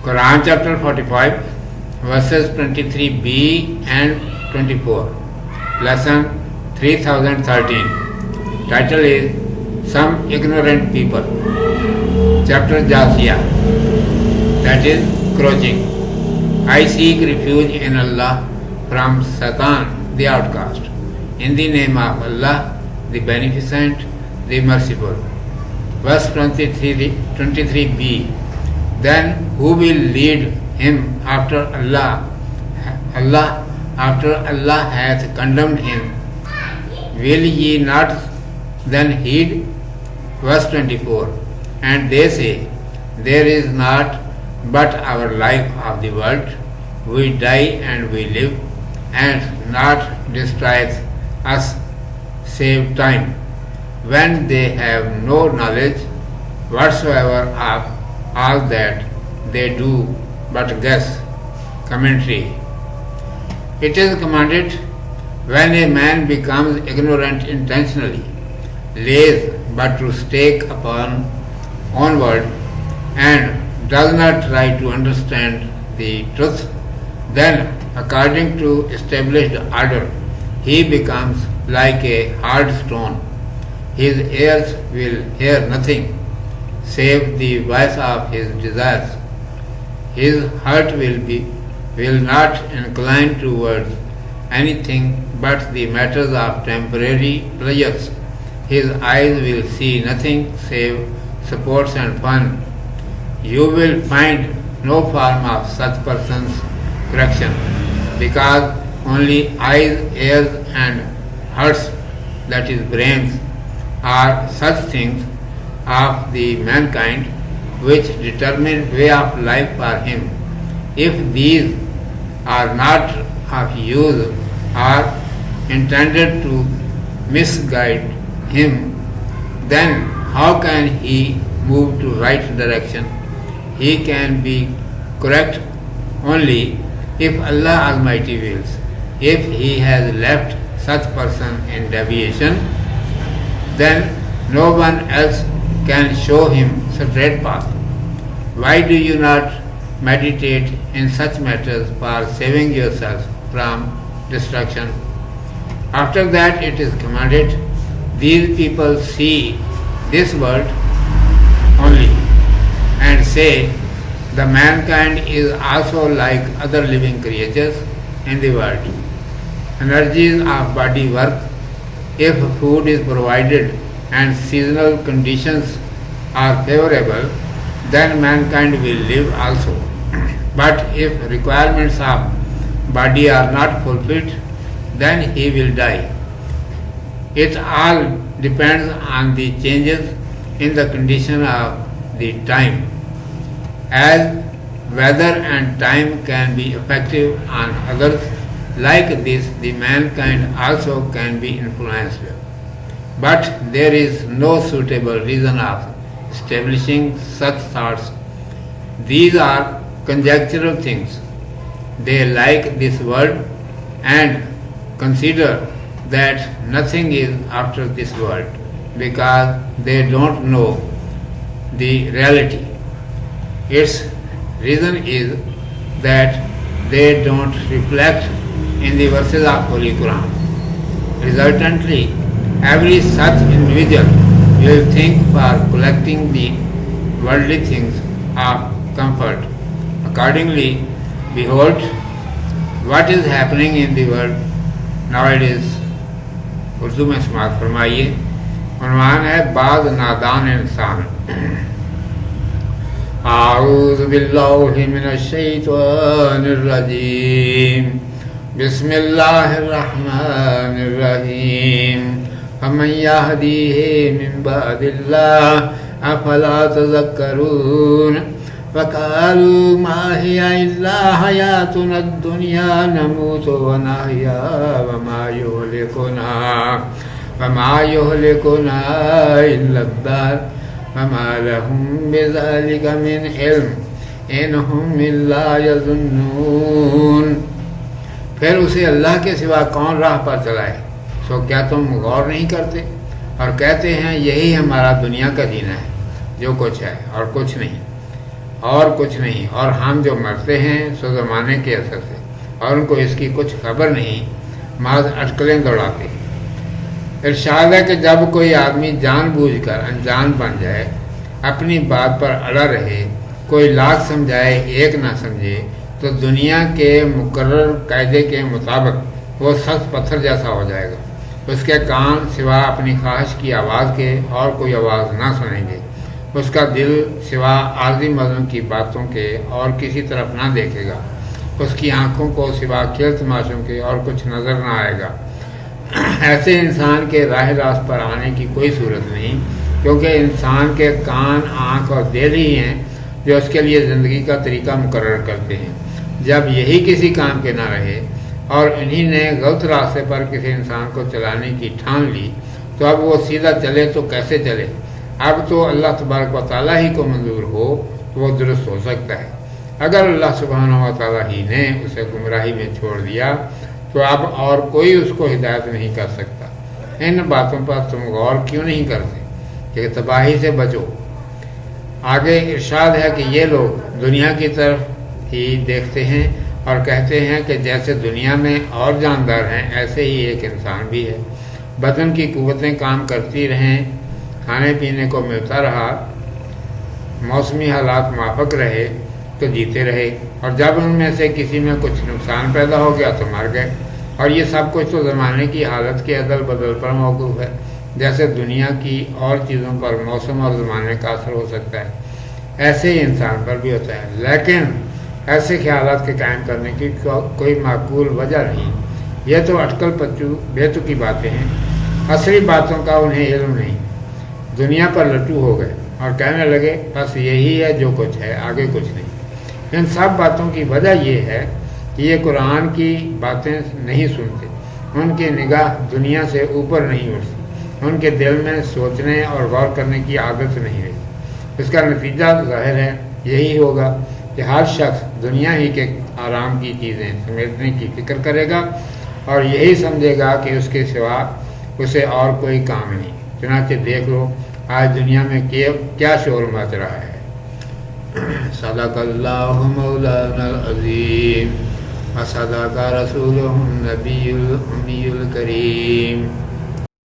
Quran chapter 45 verses 23b and 24. Lesson 3013. Title is Some Ignorant People. Chapter Jasiyah, that is crouching. I seek refuge in Allah from Satan, the outcast. In the name of Allah, the Beneficent, the Merciful. Verse 23b. Then who will lead him after Allah? After Allah hath condemned him, will ye not then heed? Verse 24. And they say, there is not but our life of the world. We die and we live, and not destroys us save time, when they have no knowledge whatsoever of all that they do but guess. Commentary. It is commanded when a man becomes ignorant intentionally, lays but to stake upon onward, and does not try to understand the truth, then according to established order he becomes like a hard stone. His ears will hear nothing save the voice of his desires. His heart will not incline towards anything but the matters of temporary pleasures. His eyes will see nothing save sports and fun. You will find no form of such person's correction, because only eyes, ears and hearts, that is brains, are such things of the mankind which determine way of life for him. If these are not of use or intended to misguide him, then how can he move to right direction? He can be correct only if Allah Almighty wills. If he has left such person in deviation, then no one else can show him straight path. Why do you not meditate in such matters for saving yourself from destruction? After that it is commanded, these people see this world only and say, the mankind is also like other living creatures in the world. Energies of body work. If food is provided and seasonal conditions are favorable, then mankind will live also. But if requirements of body are not fulfilled, then he will die. It all depends on the changes in the condition of the time. As weather and time can be effective on others, like this the mankind also can be influenced. But there is no suitable reason of establishing such thoughts. These are conjectural things. They like this world and consider that nothing is after this world, because they don't know the reality. Its reason is that they don't reflect in the verses of Holy Quran. Resultantly, every such individual will think for collecting the worldly things of comfort. Accordingly, behold what is happening in the world nowadays. Urdu میں سماعت فرمائیے. عنوان ہے بعض نادان انسان. اعوذ باللہ من الشیطان الرجیم. بسم اللہ الرحمن الرحیم. فمن یہدیہ من بعد اللہ افلا تذکرون. وقالوا ما هي إلا حياتنا الدنيا نموت ونحيا وما يهلكنا إلا الدهر وما لهم بذلك من علم إن هم إلا يظنون. پھر اسے اللہ کے سوا کون راہ پر چلائے؟ سو کیا تم غور نہیں کرتے اور کہتے ہیں یہی ہمارا دنیا کا جینا ہے، جو کچھ ہے اور کچھ نہیں. اور کچھ نہیں، اور ہم جو مرتے ہیں سو زمانے کے اثر سے، اور ان کو اس کی کچھ خبر نہیں، محض اٹکلیں دوڑاتے ہیں۔ ارشاد ہے کہ جب کوئی آدمی جان بوجھ کر انجان بن جائے، اپنی بات پر اڑا رہے، کوئی لاکھ سمجھائے ایک نہ سمجھے، تو دنیا کے مقرر قاعدے کے مطابق وہ سخت پتھر جیسا ہو جائے گا۔ اس کے کان سوا اپنی خواہش کی آواز کے اور کوئی آواز نہ سنیں گے، اس کا دل سوا عارضی مظلوم کی باتوں کے اور کسی طرف نہ دیکھے گا، اس کی آنکھوں کو سوا کھیل تماشوں کے اور کچھ نظر نہ آئے گا۔ ایسے انسان کے راہ راست پر آنے کی کوئی صورت نہیں، کیونکہ انسان کے کان، آنکھ اور دل ہی ہیں جو اس کے لیے زندگی کا طریقہ مقرر کرتے ہیں۔ جب یہی کسی کام کے نہ رہے اور انہی نے غلط راستے پر کسی انسان کو چلانے کی ٹھان لی، تو اب وہ سیدھا چلے تو کیسے چلے؟ اب تو اللہ تبارک و تعالیٰ ہی کو منظور ہو تو وہ درست ہو سکتا ہے۔ اگر اللہ سبحانہ و تعالیٰ ہی نے اسے گمراہی میں چھوڑ دیا تو اب اور کوئی اس کو ہدایت نہیں کر سکتا۔ ان باتوں پر تم غور کیوں نہیں کرتے کہ تباہی سے بچو؟ آگے ارشاد ہے کہ یہ لوگ دنیا کی طرف ہی دیکھتے ہیں اور کہتے ہیں کہ جیسے دنیا میں اور جاندار ہیں ایسے ہی ایک انسان بھی ہے۔ بدن کی قوتیں کام کرتی رہیں، کھانے پینے کو ملتا رہا، موسمی حالات موافق رہے تو جیتے رہے، اور جب ان میں سے کسی میں کچھ نقصان پیدا ہو گیا تو مر گئے۔ اور یہ سب کچھ تو زمانے کی حالت کے عدل بدل پر موقوف ہے، جیسے دنیا کی اور چیزوں پر موسم اور زمانے کا اثر ہو سکتا ہے، ایسے ہی انسان پر بھی ہوتا ہے۔ لیکن ایسے خیالات کے قائم کرنے کی کوئی معقول وجہ نہیں، یہ تو اٹکل پچو بیتکی باتیں ہیں، اصلی باتوں کا انہیں علم نہیں۔ دنیا پر لٹو ہو گئے اور کہنے لگے بس یہی ہے جو کچھ ہے، آگے کچھ نہیں۔ ان سب باتوں کی وجہ یہ ہے کہ یہ قرآن کی باتیں نہیں سنتے، ان کی نگاہ دنیا سے اوپر نہیں اٹھتی، ان کے دل میں سوچنے اور غور کرنے کی عادت نہیں رہی۔ اس کا نتیجہ ظاہر ہے یہی ہوگا کہ ہر شخص دنیا ہی کے آرام کی چیزیں سمیٹنے کی فکر کرے گا اور یہی سمجھے گا کہ اس کے سوا اسے اور کوئی کام نہیں۔ چنانچہ دیکھ لو آج دنیا میں کیا شور مچ رہا ہے۔ صدق اللہ مولانا العظیم وصدق رسولہ النبی الامی الکریم۔